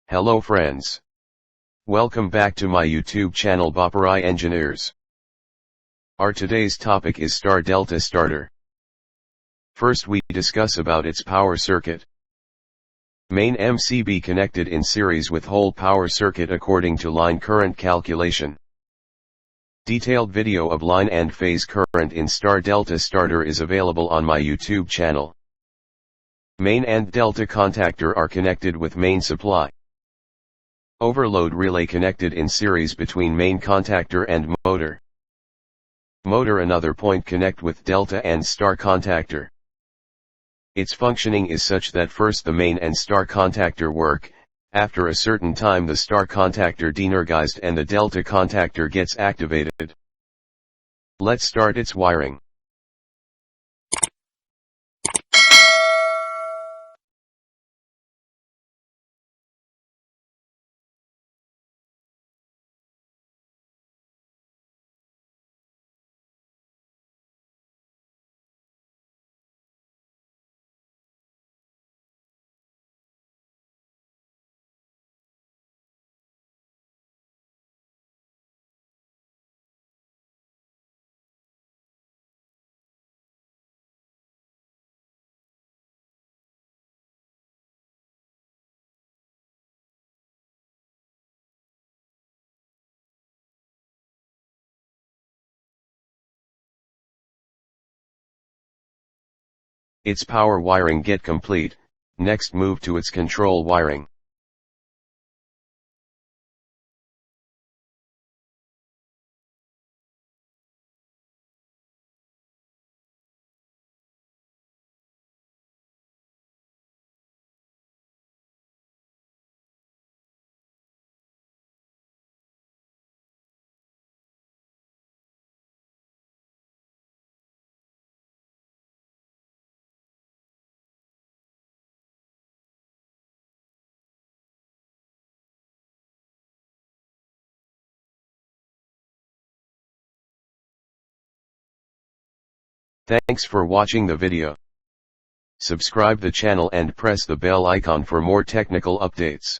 Hello friends. Welcome back to my YouTube channel Baparai Engineers. Our today's topic is Star Delta Starter. First we discuss about its power circuit. Main MCB connected in series with whole power circuit according to line current calculation. Detailed video of line and phase current in Star Delta Starter is available on my YouTube channel. Main and Delta contactor are connected with main supply. Overload relay connected in series between main contactor and motor. Motor another point connect with Delta and Star contactor. Its functioning is such that first the main and Star contactor work, after a certain time the Star contactor denergized and the Delta contactor gets activated. Let's start its wiring. Its power wiring get complete, next move to its control wiring. Thanks for watching the video. Subscribe the channel and press the bell icon for more technical updates.